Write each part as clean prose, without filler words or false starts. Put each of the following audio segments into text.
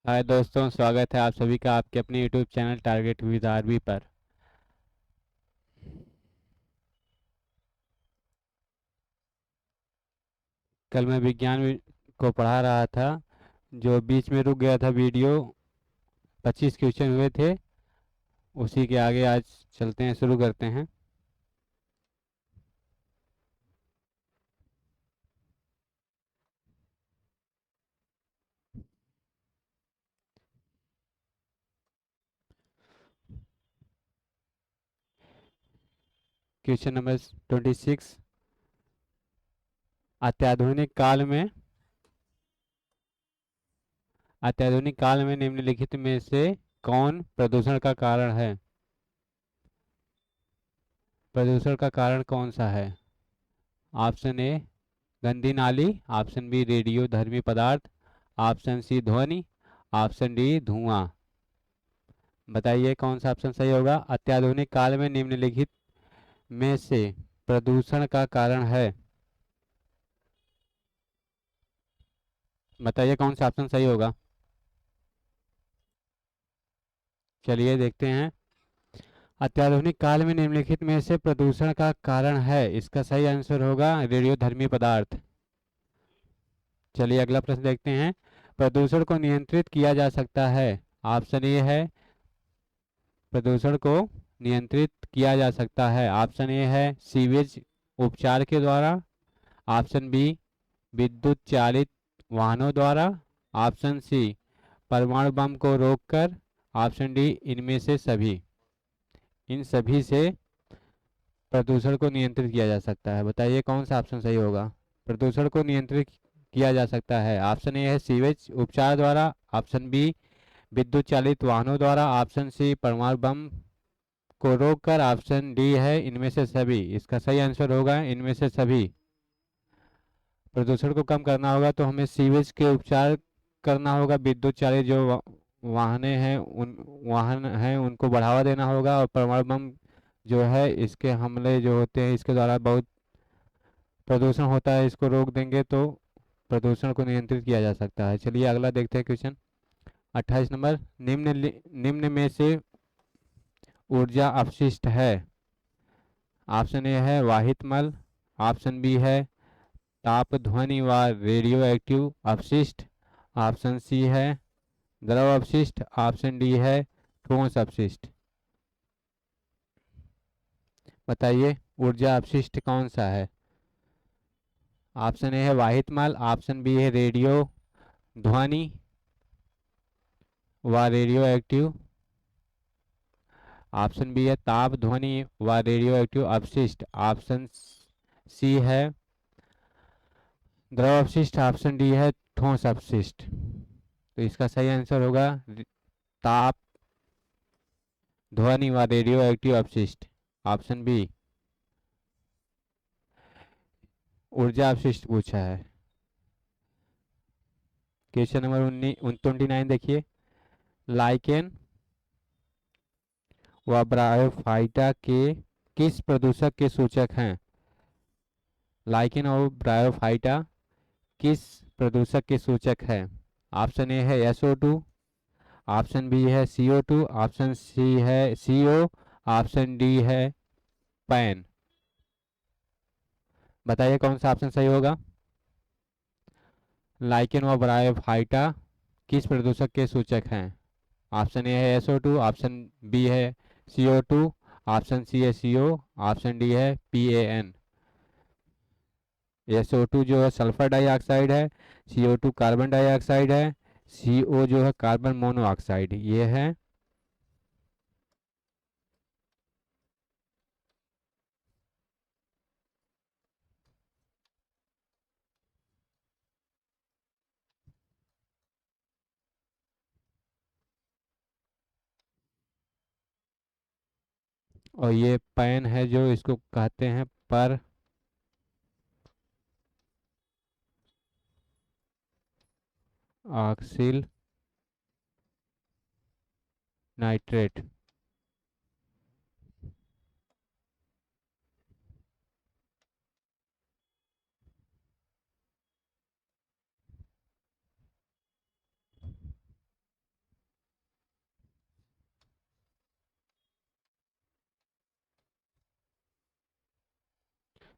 हाय दोस्तों, स्वागत है आप सभी का आपके अपने YouTube channel target with RB पर। कल मैं को पढ़ा रहा था। जो बीच में रुक गया था वीडियो, 25 क्वेश्चन हुए थे। उसी के आगे आज चलते हैं, शुरू करते हैं। Question number 26। अत्याधुनिक काल में अत्याधुनिक काल में निम्नलिखित में से कौन प्रदूषण का कारण है? प्रदूषण का कारण कौन सा है? ऑप्शन ए गंदी नाली, ऑप्शन बी रेडियो धर्मी पदार्थ, ऑप्शन सी ध्वनि, ऑप्शन डी धुआं। बताइए कौन सा ऑप्शन सही होगा। अत्याधुनिक काल में निम्नलिखित में से प्रदूषण का कारण है। बताइए कौन सा ऑप्शन सही होगा। चलिए देखते हैं। अत्याधुनिक काल में निम्नलिखित में से प्रदूषण का कारण है, इसका सही आंसर होगा रेडियोधर्मी पदार्थ। चलिए अगला प्रश्न देखते हैं। प्रदूषण को नियंत्रित किया जा सकता है। ऑप्शन ए है प्रदूषण को नियंत्रित किया जा सकता है। ऑप्शन ए है सीवेज उपचार के द्वारा, ऑप्शन बी विद्युत चालित वाहनों द्वारा, ऑप्शन सी परमाणु बम को रोककर, ऑप्शन डी इनमें से सभी। इन सभी से प्रदूषण को नियंत्रित किया जा सकता है। बताइए कौन सा ऑप्शन सही होगा। प्रदूषण को नियंत्रित किया जा सकता है। ऑप्शन ए है सीवेज उपचार द्वारा, ऑप्शन बी विद्युत चालित वाहनों द्वारा, ऑप्शन सी परमाणु बम को रोककर, ऑप्शन डी है इनमें से सभी। इसका सही आंसर होगा इनमें से सभी। प्रदूषण को कम करना होगा तो हमें सीवेज के उपचार करना होगा। विद्युत चालित जो वाहन हैं उनको बढ़ावा देना होगा, और परमाणु बम जो है इसके हमले जो होते हैं इसके द्वारा बहुत प्रदूषण होता है, इसको रोक देंगे तो प्रदूषण को नियंत्रित किया जा सकता है। चलिए अगला देखते हैं क्वेश्चन 28 नंबर। निम्न में से ऊर्जा अपशिष्ट है। ऑप्शन ए है वाहित मल, ऑप्शन बी है ताप ध्वनि व रेडियो एक्टिव अपशिष्ट, ऑप्शन सी है द्रव अपशिष्ट, ऑप्शन डी है ठोस अपशिष्ट। बताइए ऊर्जा अपशिष्ट कौन सा है। ऑप्शन ए है वाहित मल, ऑप्शन बी है रेडियो ध्वनि व रेडियो एक्टिव, ऑप्शन बी है ताप ध्वनि व रेडियो एक्टिव अपशिष्ट, ऑप्शन सी है द्रव अपशिष्ट, ऑप्शन डी है ठोस अपशिष्ट। तो इसका सही आंसर होगा ताप ध्वनि व रेडियो एक्टिव अपशिष्ट, ऑप्शन बी। ऊर्जा अपशिष्ट पूछा है। क्वेश्चन नंबर 29 देखिए। लाइकेन व ब्रायोफाइटा के किस प्रदूषक के सूचक हैं? लाइकेन और ब्रायोफाइटा किस प्रदूषक के सूचक है? ऑप्शन ए है SO2, ऑप्शन बी है CO2, ऑप्शन सी है CO, ऑप्शन डी है पैन। बताइए कौन सा ऑप्शन सही होगा। लाइकेन व ब्रायोफाइटा किस प्रदूषक के सूचक हैं? ऑप्शन ए है SO2, ऑप्शन बी है CO2, ऑप्शन सी है CO, ऑप्शन डी है PAN। SO2 जो है सल्फर डाइऑक्साइड है, CO2 कार्बन डाइऑक्साइड है, CO जो है कार्बन मोनोऑक्साइड ये है। और ये पैन है जो इसको कहते हैं पर ऑक्सिल नाइट्रेट।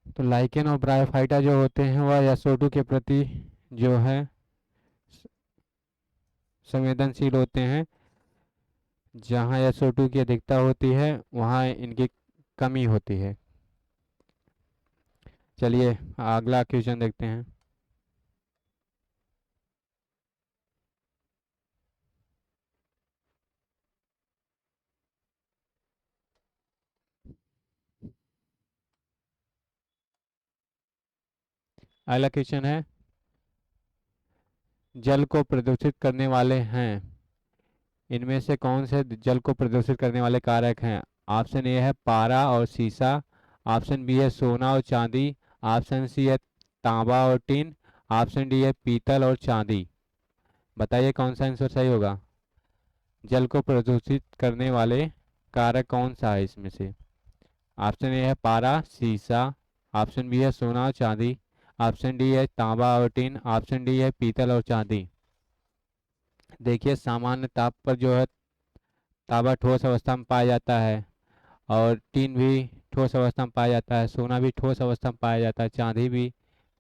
तो लाइकेन और ब्रायोफाइटा जो होते हैं वह SO2 के प्रति जो है संवेदनशील होते हैं। जहाँ SO2 की अधिकता होती है वहाँ इनकी कमी होती है। चलिए अगला क्वेश्चन देखते हैं। अगला क्वेश्चन है, जल को प्रदूषित करने वाले हैं, इनमें से कौन से जल को प्रदूषित करने वाले कारक हैं? ऑप्शन ए है पारा और सीसा, ऑप्शन बी है सोना और चांदी, ऑप्शन सी है तांबा और टिन, ऑप्शन डी है पीतल और चांदी। बताइए कौन सा आंसर सही होगा? जल को प्रदूषित करने वाले कारक कौन सा है इसमें से? ऑप्शन ए है पारा सीसा, ऑप्शन बी है सोना और चांदी, ऑप्शन डी है तांबा और टिन, ऑप्शन डी है पीतल और चांदी। देखिए सामान्य ताप पर जो है तांबा ठोस अवस्था में पाया जाता है, और टिन भी ठोस अवस्था में पाया जाता है, सोना भी ठोस अवस्था में पाया जाता है, चांदी भी,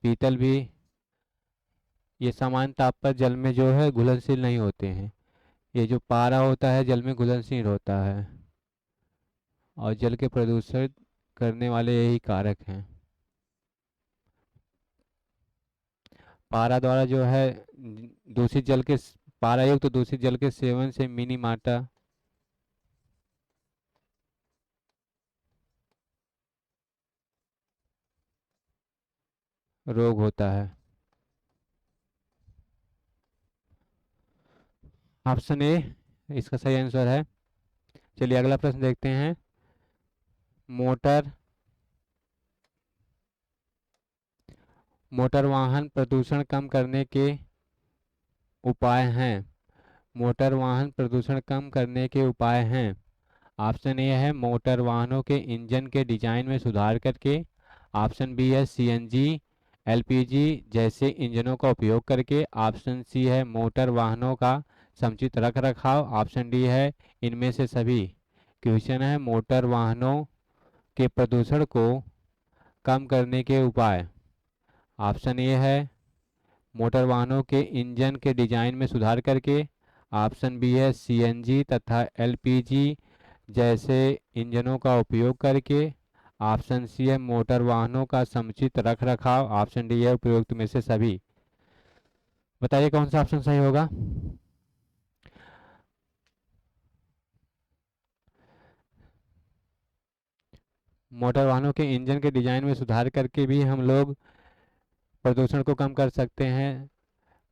पीतल भी। ये सामान्य ताप पर जल में जो है घुलनशील नहीं होते हैं। ये जो पारा होता है जल में घुलनशील होता है, और जल के प्रदूषित करने वाले यही कारक हैं। पारा द्वारा जो है दूषित जल के पारा युक्त दूषित जल के सेवन से मिनी माटा रोग होता है। ऑप्शन ए इसका सही आंसर है। चलिए अगला प्रश्न देखते हैं। मोटर मोटर वाहन प्रदूषण कम करने के उपाय हैं। मोटर वाहन प्रदूषण कम करने के उपाय हैं। ऑप्शन ए है मोटर वाहनों के इंजन के डिजाइन में सुधार करके, ऑप्शन बी है CNG LPG जैसे इंजनों का उपयोग करके, ऑप्शन सी है मोटर वाहनों का समुचित रख रखाव, ऑप्शन डी है इनमें से सभी। क्वेश्चन है मोटर वाहनों के प्रदूषण को कम करने के उपाय। ऑप्शन ए है मोटर वाहनों के इंजन के डिजाइन में सुधार करके, ऑप्शन बी है CNG तथा LPG जैसे इंजनों का उपयोग करके, ऑप्शन सी है मोटर वाहनों का समुचित रख रखाव, ऑप्शन डी है उपयुक्त में से सभी। बताइए कौन सा ऑप्शन सही होगा? मोटर वाहनों के इंजन के डिजाइन में सुधार करके भी हम लोग प्रदूषण को कम कर सकते हैं।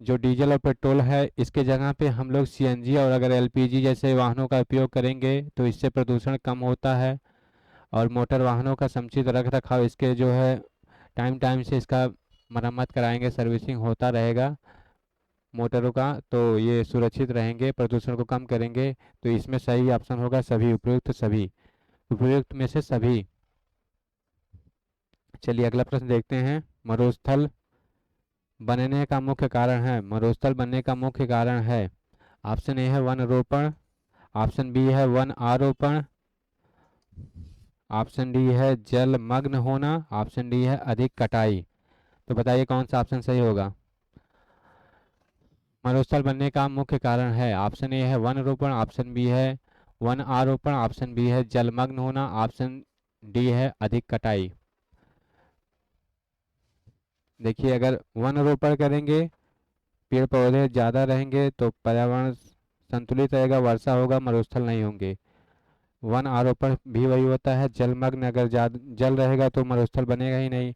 जो डीजल और पेट्रोल है इसके जगह पे हम लोग CNG और अगर LPG जैसे वाहनों का उपयोग करेंगे तो इससे प्रदूषण कम होता है। और मोटर वाहनों का समुचित रख रखाव, इसके जो है टाइम टाइम से इसका मरम्मत कराएंगे, सर्विसिंग होता रहेगा मोटरों का, तो ये सुरक्षित रहेंगे, प्रदूषण को कम करेंगे। तो इसमें सही ऑप्शन होगा सभी, उपयुक्त सभी, उपयुक्त में से सभी। चलिए अगला प्रश्न देखते हैं। मरुस्थल बनने का मुख्य कारण है, मरुस्थल बनने का मुख्य कारण है। ऑप्शन ए है वन रोपण, ऑप्शन बी है वन आरोपण, ऑप्शन डी है जलमग्न होना, ऑप्शन डी है अधिक कटाई। तो बताइए कौन सा ऑप्शन सही होगा? मरुस्थल बनने का मुख्य कारण है, ऑप्शन ए है वन रोपण, ऑप्शन बी है वन आरोपण, ऑप्शन बी है जलमग्न होना, ऑप्शन डी है अधिक कटाई। देखिए अगर वन रोपण करेंगे, पेड़ पौधे ज़्यादा रहेंगे तो पर्यावरण संतुलित रहेगा, वर्षा होगा, मरुस्थल नहीं होंगे। वन आरोपण भी वही होता है, जलमग्न, अगर ज्यादा जल रहेगा तो मरुस्थल बनेगा ही नहीं।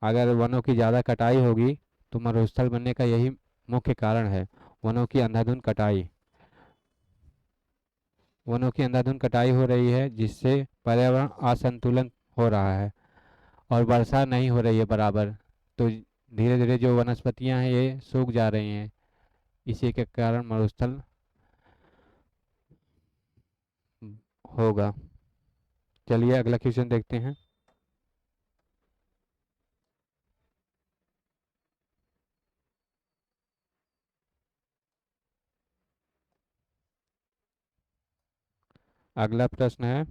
अगर वनों की ज़्यादा कटाई होगी तो मरुस्थल बनने का यही मुख्य कारण है, वनों की अंधाधुंध कटाई। वनों की अंधाधुंध कटाई हो रही है जिससे पर्यावरण असंतुलन हो रहा है, और वर्षा नहीं हो रही है बराबर। तो धीरे धीरे जो वनस्पतियां हैं ये सूख जा रही हैं, इसी के कारण मरुस्थल होगा। चलिए अगला क्वेश्चन देखते हैं। अगला प्रश्न है,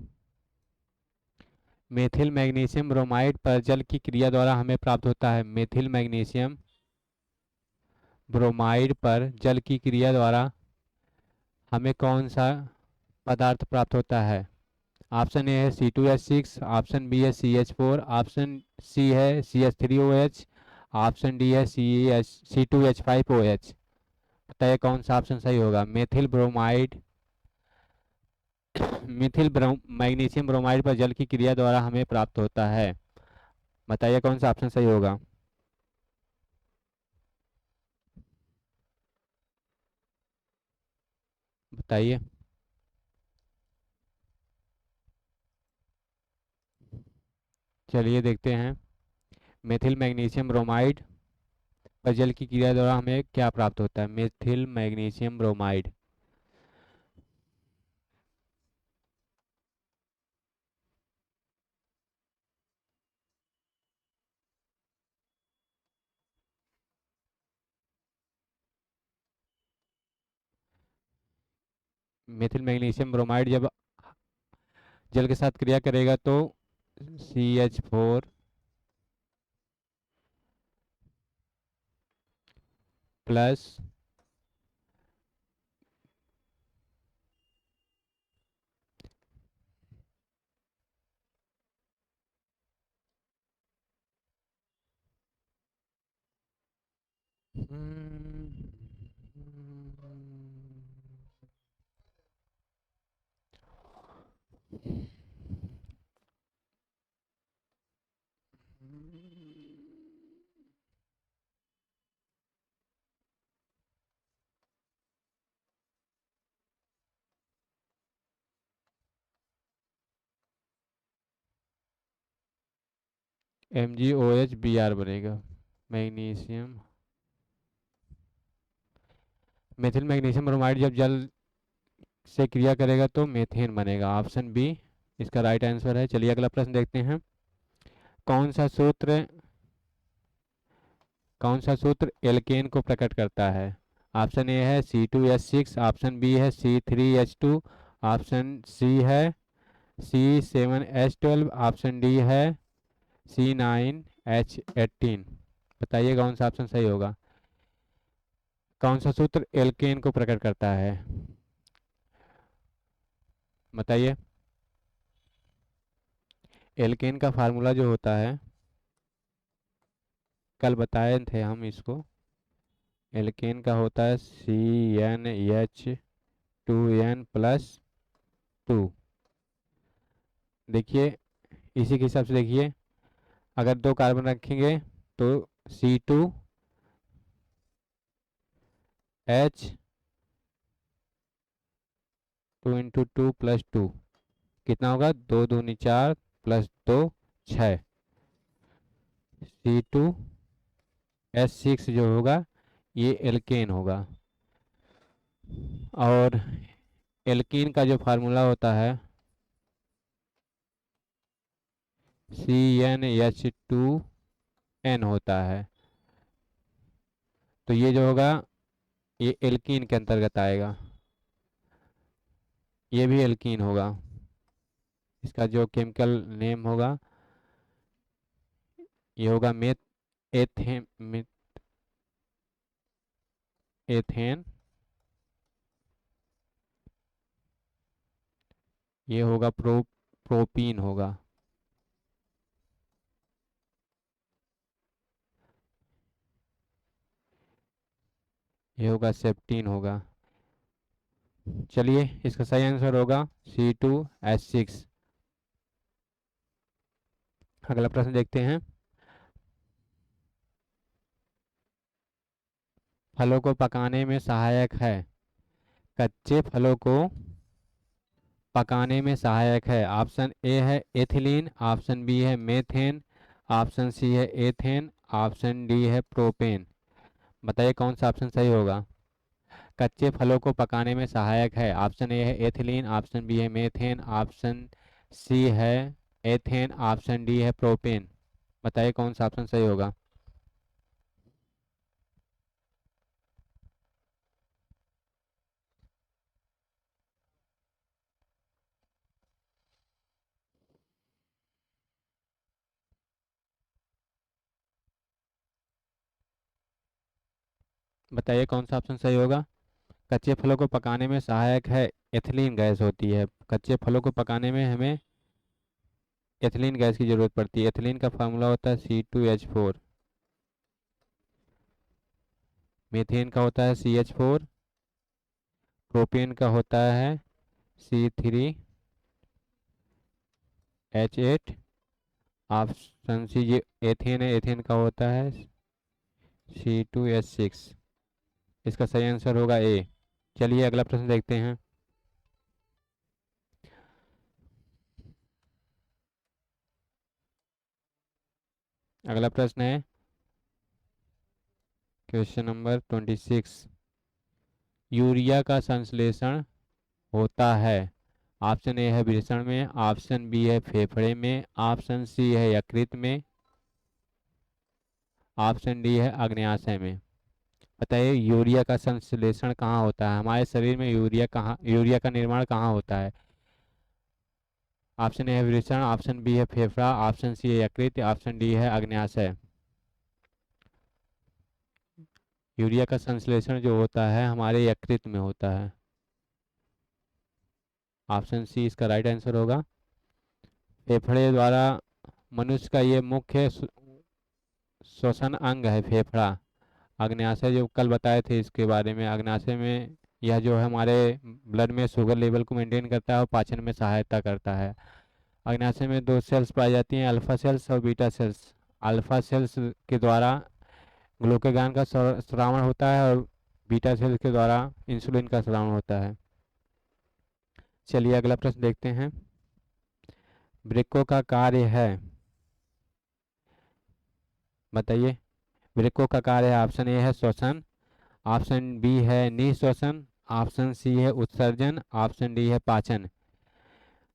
मेथिल मैग्नीशियम ब्रोमाइड पर जल की क्रिया द्वारा हमें प्राप्त होता है। मेथिल मैग्नीशियम ब्रोमाइड पर जल की क्रिया द्वारा हमें कौन सा पदार्थ प्राप्त होता है? ऑप्शन ए है C2H6, ऑप्शन बी है CH4, ऑप्शन सी है CH3OH, ऑप्शन डी है C2H5OH। बताइए कौन सा ऑप्शन सही होगा? मेथिल ब्रोमाइड मैग्नीशियम ब्रोमाइड पर जल की क्रिया द्वारा हमें प्राप्त होता है। बताइए कौन सा ऑप्शन सही होगा? बताइए। चलिए देखते हैं। मेथिल मैग्नीशियम ब्रोमाइड पर जल की क्रिया द्वारा हमें क्या प्राप्त होता है? Methyl magnesium bromide. Methyl magnesium bromide जब जल के साथ क्रिया करेगा तो CH4 प्लस MgOH बनेगा। मैग्नीशियम मेथिल मैग्नीशियम ब्रोमाइड जब जल से क्रिया करेगा तो मेथेन बनेगा। ऑप्शन बी इसका राइट आंसर है। चलिए अगला प्रश्न देखते हैं। कौन सा सूत्र कौन सा सूत्र एल्केन को प्रकट करता है? ऑप्शन ए है C2H6, ऑप्शन बी है C3H2, ऑप्शन सी है C7H12, ऑप्शन डी है C9H18। बताइए कौन सा ऑप्शन सही होगा? कौन सा सूत्र एल्केन को प्रकट करता है? बताइए। एल्केन का फार्मूला जो होता है, कल बताए थे हम इसको। एल्केन का होता है CnH2n+2। देखिए इसी के हिसाब से देखिए, अगर दो कार्बन रखेंगे तो C2H2 × 2 + 2 कितना होगा? 2 दूनी 4 +2 6। C2H6 जो होगा ये एल्केन होगा। और एल्कीन का जो फार्मूला होता है CnH2n होता है। तो ये जो होगा ये एल्कीन के अंतर्गत आएगा। ये भी एल्कीन होगा। इसका जो केमिकल नेम होगा ये होगा मेथ एथेन एथेन। ये होगा प्रोपीन होगा। ये होगा सेप्टीन होगा। चलिए इसका सही आंसर होगा C2H6। अगला प्रश्न देखते हैं। फलों को पकाने में सहायक है। कच्चे फलों को पकाने में सहायक है। ऑप्शन ए है एथिलीन, ऑप्शन बी है मेथेन, ऑप्शन सी है एथेन, ऑप्शन डी है प्रोपेन। बताइए कौन सा ऑप्शन सही होगा? कच्चे फलों को पकाने में सहायक है। ऑप्शन ए है एथिलीन, ऑप्शन बी है मेथेन, ऑप्शन सी है एथेन, ऑप्शन डी है प्रोपेन। बताइए कौन सा ऑप्शन सही होगा? बताइए कौन सा ऑप्शन सही होगा। कच्चे फलों को पकाने में सहायक है एथिलीन गैस होती है। कच्चे फलों को पकाने में हमें एथिलीन गैस की जरूरत पड़ती है। एथिलीन का फार्मूला होता है C2H4। मीथेन का होता है CH4। प्रोपेन का होता है C3H8। ऑप्शन सी ये एथेन है, एथेन का होता है C2H6। इसका सही आंसर होगा ए। चलिए अगला प्रश्न देखते हैं। अगला प्रश्न है क्वेश्चन नंबर 26। यूरिया का संश्लेषण होता है। ऑप्शन ए है वृषण में, ऑप्शन बी है फेफड़े में, ऑप्शन सी है यकृत में, ऑप्शन डी है अग्न्याशय में। बताइए यूरिया का संश्लेषण कहाँ होता है, हमारे शरीर में यूरिया का निर्माण कहाँ होता है। ऑप्शन ए है वृषण, ऑप्शन बी है फेफड़ा, ऑप्शन सी है यकृत, ऑप्शन डी है अग्न्याशय। यूरिया का संश्लेषण जो होता है हमारे यकृत में होता है। ऑप्शन सी इसका राइट आंसर होगा। फेफड़े द्वारा मनुष्य का ये मुख्य श्वसन अंग है फेफड़ा। अग्न्याशय जो कल बताए थे इसके बारे में, अग्न्याशय में यह जो है हमारे ब्लड में शुगर लेवल को मेंटेन करता है और पाचन में सहायता करता है। अग्न्याशय में दो सेल्स पाई जाती हैं, अल्फा सेल्स और बीटा सेल्स। अल्फा सेल्स के द्वारा ग्लूकागॉन का स्रावण होता है और बीटा सेल्स के द्वारा इंसुलिन का स्रावण होता है। चलिए अगला प्रश्न देखते हैं। वृक्कों का कार्य है, बताइए। वृक्कों का कार्य है, ऑप्शन ए है श्वसन, ऑप्शन बी है निःश्वसन, ऑप्शन सी है उत्सर्जन, ऑप्शन डी है पाचन।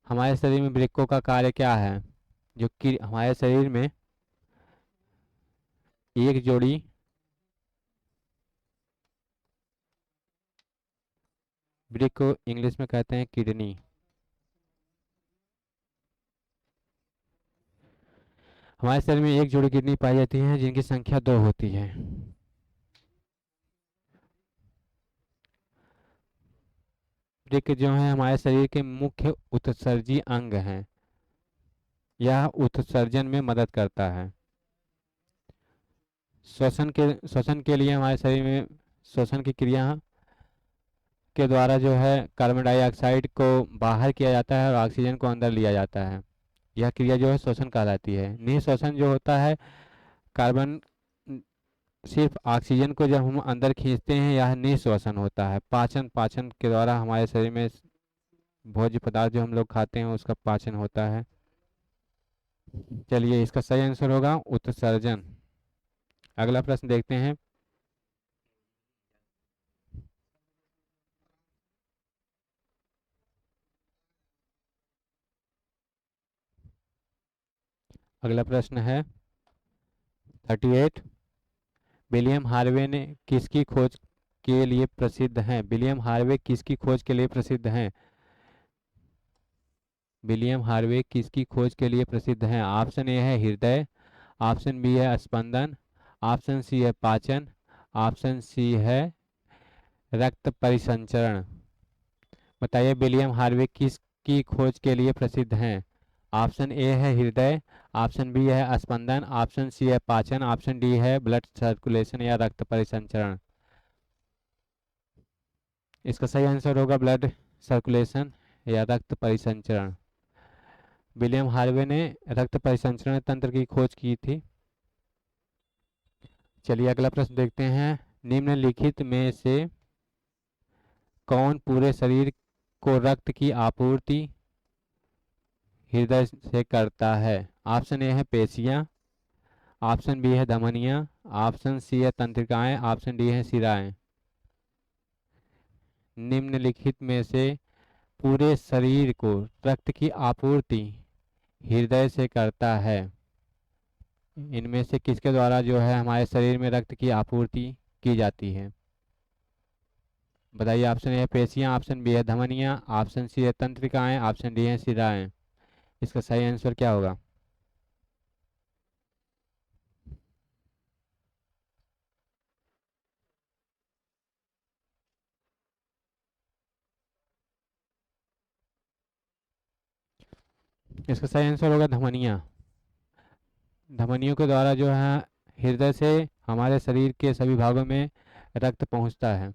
हमारे शरीर में वृक्कों का कार्य क्या है। जो कि हमारे शरीर में एक जोड़ी वृक्क को इंग्लिश में कहते हैं किडनी। हमारे शरीर में एक जोड़ी किडनी पाई जाती है जिनकी संख्या 2 होती है। वृक्क जो है हमारे शरीर के मुख्य उत्सर्जी अंग हैं। यह उत्सर्जन में मदद करता है। श्वसन के लिए हमारे शरीर में श्वसन की क्रिया के द्वारा जो है कार्बन डाइऑक्साइड को बाहर किया जाता है और ऑक्सीजन को अंदर लिया जाता है। यह क्रिया जो है श्वसन कहलाती है। निःश्वसन जो होता है कार्बन सिर्फ ऑक्सीजन को जब हम अंदर खींचते हैं यह निःश्वसन होता है। पाचन पाचन के द्वारा हमारे शरीर में भोज्य पदार्थ जो हम लोग खाते हैं उसका पाचन होता है। चलिए इसका सही आंसर होगा उत्सर्जन। अगला प्रश्न देखते हैं। अगला प्रश्न है 38। विलियम हार्वे ने किसकी खोज के लिए प्रसिद्ध हैं। विलियम हार्वे किसकी खोज के लिए प्रसिद्ध हैं। विलियम हार्वे किसकी खोज के लिए प्रसिद्ध हैं। ऑप्शन ए है हृदय, ऑप्शन बी है स्पंदन, ऑप्शन सी है पाचन, ऑप्शन सी है रक्त परिसंचरण। बताइए विलियम हार्वे किसकी खोज के लिए प्रसिद्ध हैं। ऑप्शन ए है हृदय, ऑप्शन बी है स्पंदन, ऑप्शन सी है पाचन, ऑप्शन डी है ब्लड सर्कुलेशन या रक्त परिसंचरण। इसका सही आंसर होगा ब्लड सर्कुलेशन या रक्त परिसंचरण। विलियम हार्वे ने रक्त परिसंचरण तंत्र की खोज की थी। चलिए अगला प्रश्न देखते हैं। निम्नलिखित में से कौन पूरे शरीर को रक्त की आपूर्ति हृदय से करता है। ऑप्शन ए है पेशियां, ऑप्शन बी है धमनियां, ऑप्शन सी है तंत्रिकाएं, ऑप्शन डी है शिराएं। निम्नलिखित में से पूरे शरीर को रक्त की आपूर्ति हृदय से करता है। इनमें से किसके द्वारा जो है हमारे शरीर में रक्त की आपूर्ति की जाती है। बताइए ऑप्शन ए है पेशियां, ऑप्शन बी है धमनियां, ऑप्शन सी है तंत्रिकाएं, ऑप्शन डी है शिराएं। इसका सही आंसर क्या होगा। इसका सही आंसर होगा धमनियाँ। धमनियों के द्वारा जो है हृदय से हमारे शरीर के सभी भागों में रक्त पहुंचता है।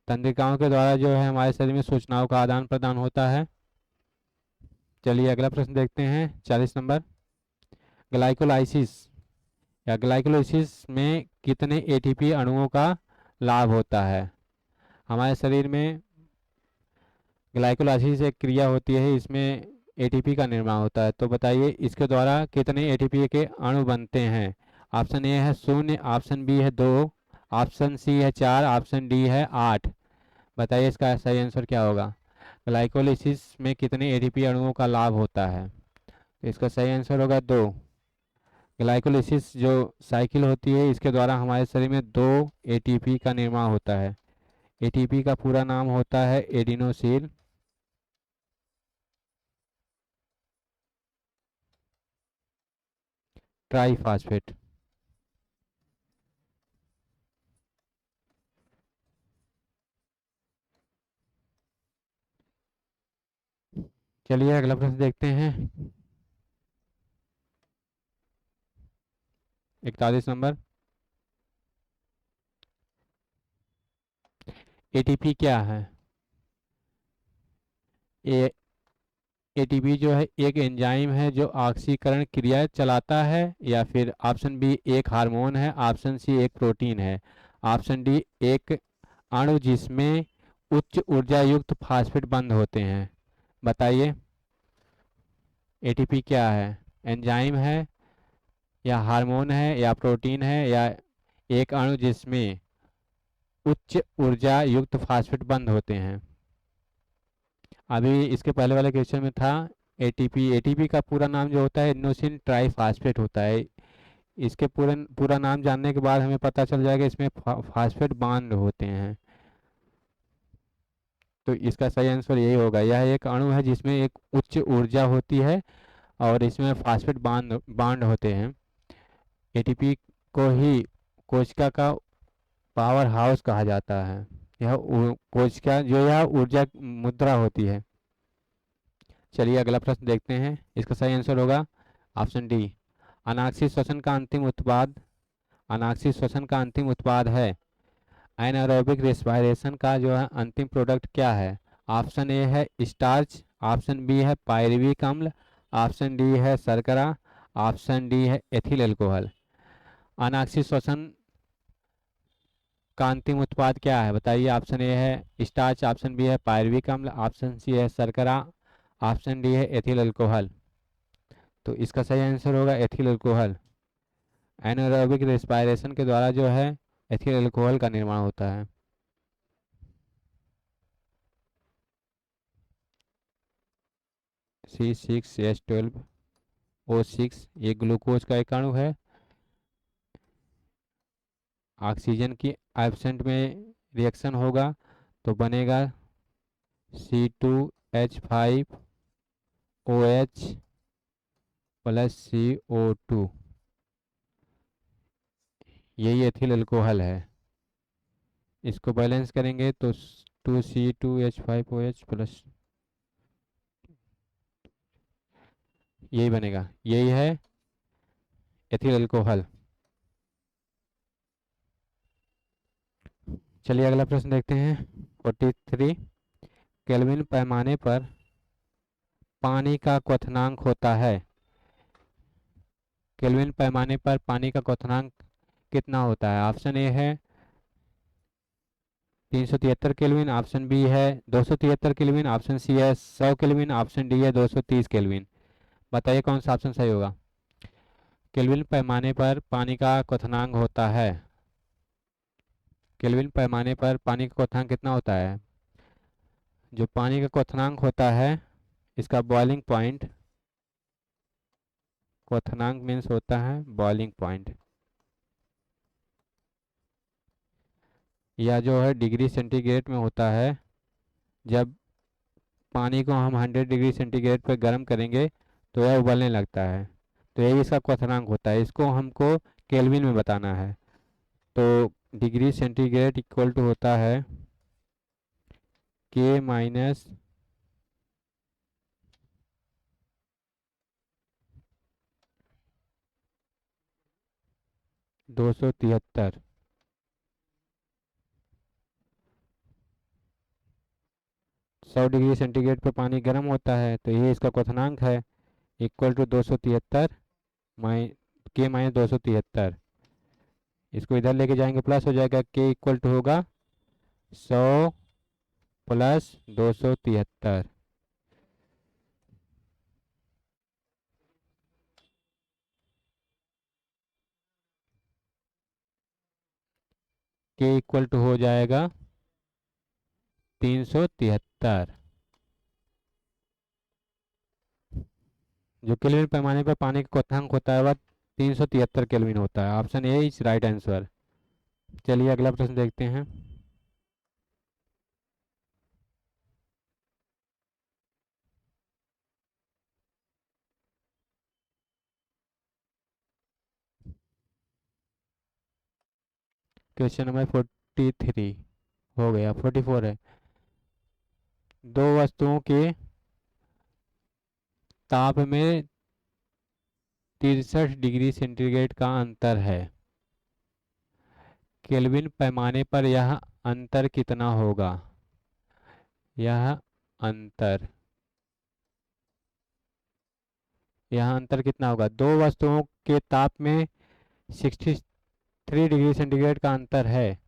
तंत्रिकाओं के द्वारा जो है हमारे शरीर में सूचनाओं का आदान प्रदान होता है। चलिए अगला प्रश्न देखते हैं 40 नंबर। ग्लाइकोलाइसिस या ग्लाइकोलाइसिस में कितने एटीपी अणुओं का लाभ होता है? हमारे शरीर में ग्लाइकोलाइसिस एक क्रिया होती है, इसमें एटीपी का निर्माण होता है। तो बताइए इसके द्वारा कितने एटीपी के अणु बनते हैं? ऑप्शन ए है 0, ऑप्शन बी है 2, ऑप्शन सी है 4, ऑप्शन डी है 8। बताइए इसका सही आंसर क्या होगा? ग्लाइकोलाइसिस में कितने एटीपी अणुओं का लाभ होता है? तो इसका सही आंसर होगा 2। ग्लाइकोलाइसिस जो साइकिल होती है इसके द्वारा हमारे शरीर में 2 एटीपी का निर्माण होता है। एटीपी का पूरा नाम होता है एडिनोसिन ट्राइफॉस्फेट। चलिए अगला प्रश्न देखते हैं 41 नंबर। एटीपी क्या है? ए एटीपी जो है एक एंजाइम है जो ऑक्सीकरण क्रिया चलाता है, या फिर ऑप्शन बी एक हार्मोन है, ऑप्शन सी एक प्रोटीन है, ऑप्शन डी एक अणु जिसमें उच्च ऊर्जा युक्त फास्फेट बंध होते हैं। बताइए एटीपी क्या है? एंजाइम है, या हार्मोन है, या प्रोटीन है, या एक अणु जिसमें उच्च ऊर्जा युक्त फास्फेट बंध होते हैं? अभी इसके पहले वाले क्वेश्चन में था एटीपी। एटीपी का पूरा नाम जो होता है एडिनोसिन ट्राइफॉस्फेट होता है। इसके पूरा नाम जानने के बाद हमें पता चल जाएगा इसमें फास्फेट बांड होते हैं। तो इसका सही आंसर यही होगा। यह एक अणु है जिसमें एक उच्च ऊर्जा होती है और इसमें फास्फेट बांड बांड होते हैं। एटीपी को ही कोशिका का पावर हाउस कहा जाता है। यह कोशिका जो यह ऊर्जा मुद्रा होती है। चलिए अगला प्रश्न देखते हैं। इसका सही आंसर होगा ऑप्शन डी अनाक्षी श्वसन का अंतिम उत्पाद। अनाक्षी श्वसन का अंतिम उत्पाद है एनारोबिक रेस्पिरेशन का जो है अंतिम प्रोडक्ट क्या है? ऑप्शन ए है स्टार्च, ऑप्शन बी है पायरुविक अम्ल, ऑप्शन डी है शर्करा, ऑप्शन डी है एथिल अल्कोहल। अनाक्षी श्वसन का अंतिम उत्पाद क्या है? बताइए। ऑप्शन ए है स्टार्च, ऑप्शन बी है पायरुविक अम्ल, ऑप्शन सी है शर्करा, ऑप्शन डी है एथिल अल्कोहल। तो इसका सही आंसर होगा एथिल अल्कोहल। एनारोबिक रेस्पिरेशन के द्वारा जो है एथिल अल्कोहल का निर्माण होता है। C6H12O6 ये ग्लूकोज का एक अणु है। ऑक्सीजन की एब्सेंट में रिएक्शन होगा तो बनेगा C2H5OH प्लस CO2। यही एथिल अल्कोहल है। इसको बैलेंस करेंगे तो 2C2H5OH प्लस यही बनेगा। यही है एथिल अल्कोहल। चलिए अगला प्रश्न देखते हैं 43। केल्विन पैमाने पर पानी का क्वथनांक होता है। केल्विन पैमाने पर पानी का क्वथनांक कितना होता है? ऑप्शन ए है 373 केल्विन, ऑप्शन बी है 273 केल्विन, ऑप्शन सी है 100 केल्विन, ऑप्शन डी है 230 केल्विन। बताइए कौन सा ऑप्शन सही होगा? केल्विन पैमाने पर पानी का क्वथनांक होता है। केल्विन पैमाने पर पानी का क्वथनांक कितना होता है? जो पानी का क्वथनांक होता है इसका बॉइलिंग पॉइंट, क्वथनांक मीन्स होता है बॉइलिंग पॉइंट, या जो है डिग्री सेंटीग्रेड में होता है। जब पानी को हम 100 डिग्री सेंटीग्रेड पर गर्म करेंगे तो यह उबलने लगता है, तो यही इसका क्वथनांक होता है। इसको हमको केल्विन में बताना है। तो डिग्री सेंटीग्रेड इक्वल टू होता है K माइनस 273। 100 डिग्री सेंटीग्रेड पर पानी गर्म होता है, तो ये इसका क्वथनांक है, इक्वल टू 273 माइ के माइनस 273। इसको इधर लेके जाएंगे प्लस हो जाएगा, के इक्वल टू होगा 100 प्लस 273। के इक्वल टू हो जाएगा 373। जो केल्विन पैमाने पर पानी का क्वथनांक होता है वह 373 केल्विन होता है। Option A is right answer. चलिए अगला प्रश्न देखते हैं। क्वेश्चन नंबर 43 हो गया, 44 है। दो वस्तुओं के ताप में 63 डिग्री सेंटीग्रेड का अंतर है। केल्विन पैमाने पर यह अंतर कितना होगा? यह अंतर यह अंतर कितना होगा? दो वस्तुओं के ताप में 63 डिग्री सेंटीग्रेड का अंतर है।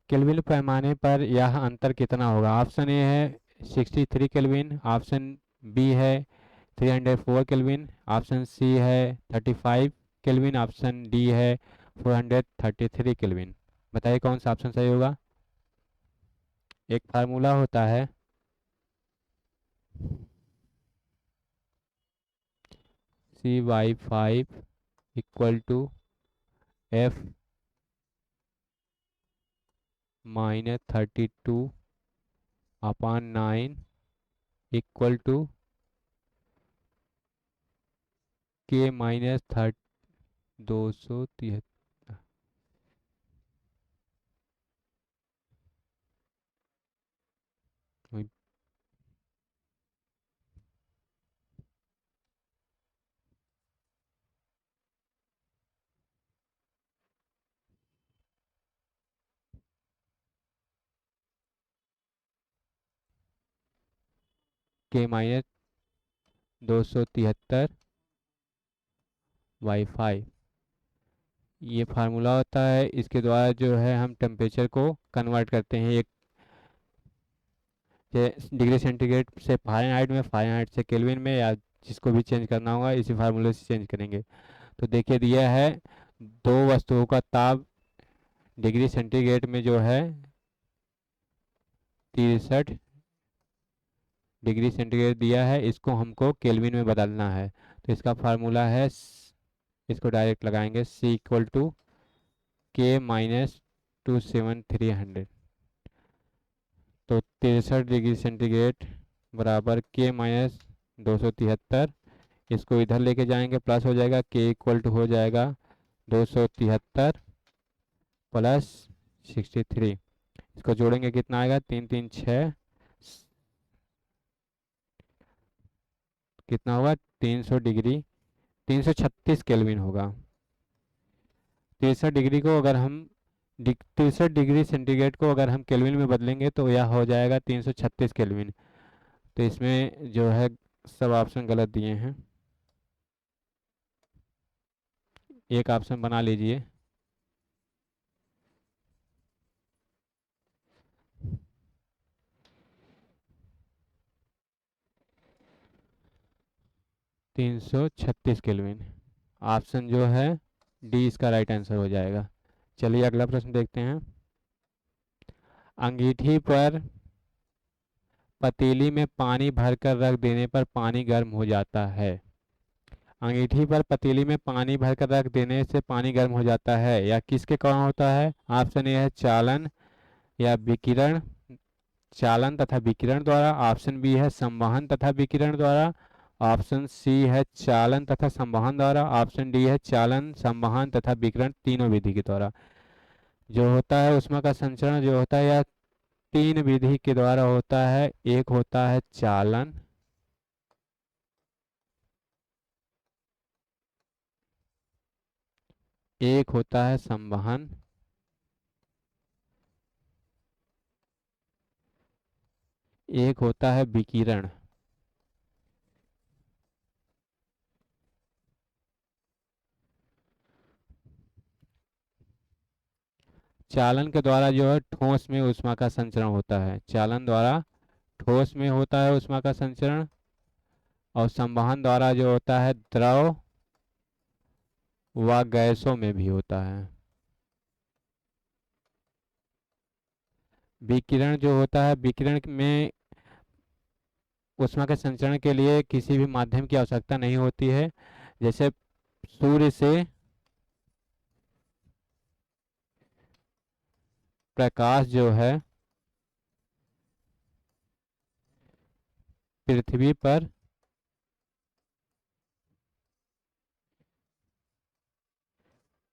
केल्विन पैमाने पर यह अंतर कितना होगा? ऑप्शन ए है 63 केल्विन, ऑप्शन बी है 304 केल्विन, ऑप्शन सी है 35 केल्विन, ऑप्शन डी है 433 केल्विन। बताइए कौन सा ऑप्शन सही होगा? एक फार्मूला होता है CY5 equal to F minus 32 upon 9 equal to K minus 273। K minus 273 वाई5 ये फार्मूला होता है। इसके द्वारा जो है हम टेम्परेचर को कन्वर्ट करते हैं, एक डिग्री सेंटीग्रेड से फ़ारेनहाइट में, फ़ारेनहाइट से केल्विन में, या जिसको भी चेंज करना होगा इसी फार्मूले से चेंज करेंगे। तो देखिए दिया है दो वस्तुओं का ताप डिग्री सेंटीग्रेड में जो है 63 डिग्री सेंटीग्रेड दिया है, इसको हमको केल्विन में बदलना है। तो इसका फार्मूला है, इसको डायरेक्ट लगाएंगे, C इक्वल टू के माइनस 27300। तो 63 डिग्री सेंटीग्रेड बराबर के माइनस 273। इसको इधर लेके जाएंगे प्लस हो जाएगा, के इक्वल टू हो जाएगा 273 प्लस 63। इसको जोड़ेंगे कितना आएगा? 3 3 6, कितना होगा? 300 डिग्री 336 केल्विन होगा। 63 डिग्री को अगर हम 63 डिग्री सेंटीग्रेड को अगर हम केल्विन में बदलेंगे तो यह हो जाएगा 336 केल्विन। तो इसमें जो है सब ऑप्शन गलत दिए हैं, एक ऑप्शन बना लीजिए। तीन सौ छत्तीस केल्विन ऑप्शन जो है डी इसका राइट आंसर हो जाएगा। चलिए अगला प्रश्न देखते हैं। अंगीठी पर पतीली में पानी भरकर रख देने पर पानी गर्म हो जाता है। अंगीठी पर पतीली में पानी भरकर रख देने से पानी गर्म हो जाता है, या किसके कारण होता है? ऑप्शन ए है चालन या विकिरण, चालन तथा विकिरण द्वारा, ऑप्शन बी है संवहन तथा विकिरण द्वारा, ऑप्शन सी है चालन तथा संवहन द्वारा, ऑप्शन डी है चालन संवहन तथा विकिरण तीनों विधि के द्वारा। जो होता है ऊष्मा का संचरण जो होता है यह तीन विधि के द्वारा होता है। एक होता है चालन, एक होता है संवहन, एक होता है विकिरण। चालन के द्वारा जो है ठोस में ऊष्मा का संचरण होता है, चालन द्वारा ठोस में होता है ऊष्मा का संचरण, और संवहन द्वारा जो होता है द्रव व गैसों में भी होता है। विकिरण जो होता है, विकिरण में ऊष्मा के संचरण के लिए किसी भी माध्यम की आवश्यकता नहीं होती है। जैसे सूर्य से प्रकाश जो है पृथ्वी पर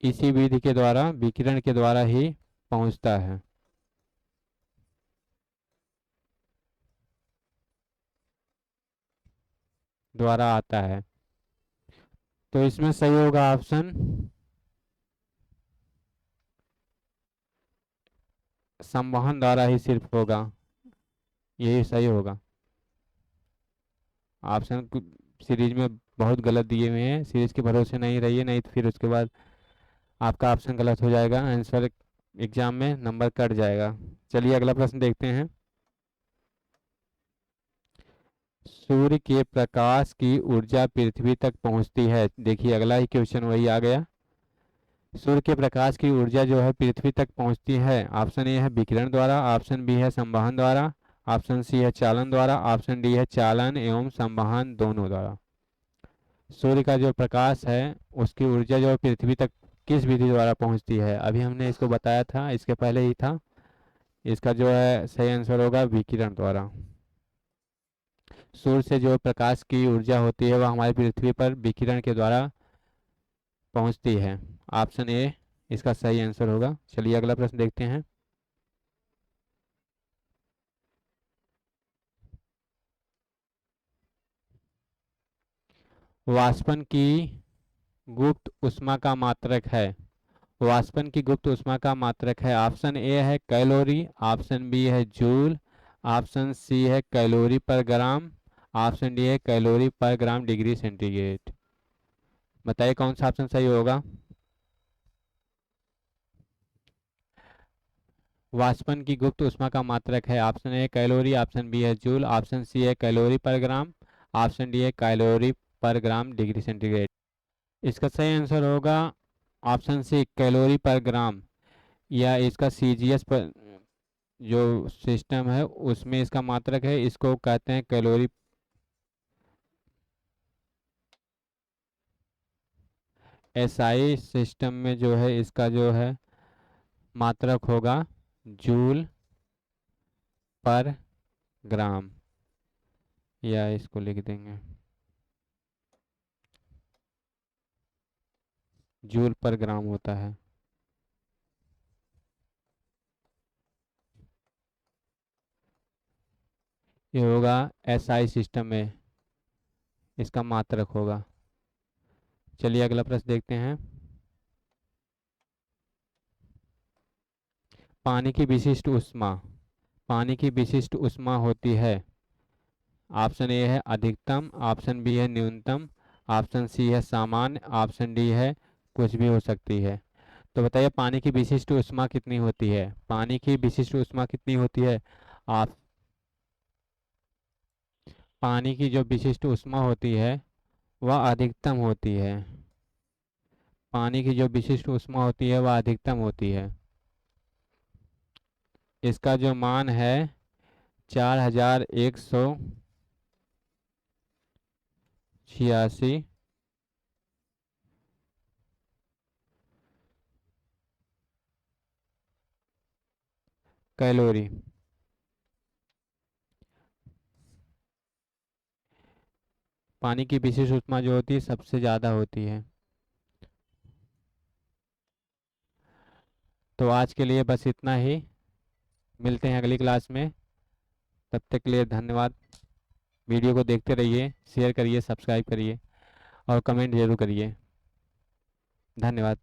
इसी विधि के द्वारा, विकिरण के द्वारा ही पहुंचता है, द्वारा आता है। तो इसमें सही होगा ऑप्शन संवहन द्वारा ही सिर्फ होगा, यही सही होगा। ऑप्शन सीरीज में बहुत गलत दिए हुए हैं, सीरीज के भरोसे नहीं रहिए, नहीं तो फिर उसके बाद आपका ऑप्शन गलत हो जाएगा, आंसर एग्जाम में नंबर कट जाएगा। चलिए अगला प्रश्न देखते हैं। सूर्य के प्रकाश की ऊर्जा पृथ्वी तक पहुंचती है। देखिए अगला ही क्वेश्चन वही आ गया। सूर्य के प्रकाश की ऊर्जा जो है पृथ्वी तक पहुंचती है। ऑप्शन ए है विकिरण द्वारा, ऑप्शन बी है संवहन द्वारा, ऑप्शन सी है चालन द्वारा, ऑप्शन डी है चालन एवं संवहन दोनों द्वारा। सूर्य का जो प्रकाश है उसकी ऊर्जा जो है पृथ्वी तक किस विधि द्वारा पहुंचती है, अभी हमने इसको बताया था, इसके पहले ही था। इसका जो है सही आंसर होगा विकिरण द्वारा। सूर्य से जो प्रकाश की ऊर्जा होती है वह हमारी पृथ्वी पर विकिरण के द्वारा पहुंचती है। ऑप्शन ए इसका सही आंसर होगा। चलिए अगला प्रश्न देखते हैं। वाष्पन की गुप्त ऊष्मा का मात्रक है। वाष्पन की गुप्त ऊष्मा का मात्रक है। ऑप्शन ए है कैलोरी, ऑप्शन बी है जूल, ऑप्शन सी है calorie per gram, option D है calorie per gram degree centigrade. बताइए कौन सा ऑप्शन सही होगा। वाष्पन की गुप्त ऊष्मा का मात्रक है। Option A calorie, option B है जूल, ऑप्शन सी है calorie per gram, option D है calorie per gram degree centigrade. इसका सही आंसर होगा ऑप्शन सी कैलोरी पर ग्राम, या इसका सीजीएस पर जो सिस्टम है उसमें इसका मात्रक है, इसको कहते हैं कैलोरी। एसआई सिस्टम में जो है इसका जो है मात्रक होगा जूल पर ग्राम, या इसको लिख देंगे जूल पर ग्राम होता है। ये होगा एसआई सिस्टम में इसका मात्रक होगा। चलिए अगला प्रश्न देखते हैं। पानी की विशिष्ट ऊष्मा, पानी की विशिष्ट ऊष्मा होती है। ऑप्शन ए है अधिकतम, ऑप्शन बी है न्यूनतम, ऑप्शन सी है सामान्य, ऑप्शन डी है कुछ भी हो सकती है। तो बताइए पानी की विशिष्ट ऊष्मा कितनी होती है, पानी की विशिष्ट ऊष्मा कितनी होती है। आप पानी की जो विशिष्ट ऊष्मा होती है वह अधिकतम होती है। पानी की जो विशिष्ट ऊष्मा होती है वह अधिकतम होती है। इसका जो मान है 4186 कैलोरी। पानी की विशिष्ट ऊष्मा जो होती है सबसे ज़्यादा होती है। तो आज के लिए बस इतना ही, मिलते हैं अगली क्लास में। तब तक के लिए धन्यवाद। वीडियो को देखते रहिए, शेयर करिए, सब्सक्राइब करिए और कमेंट जरूर करिए। धन्यवाद।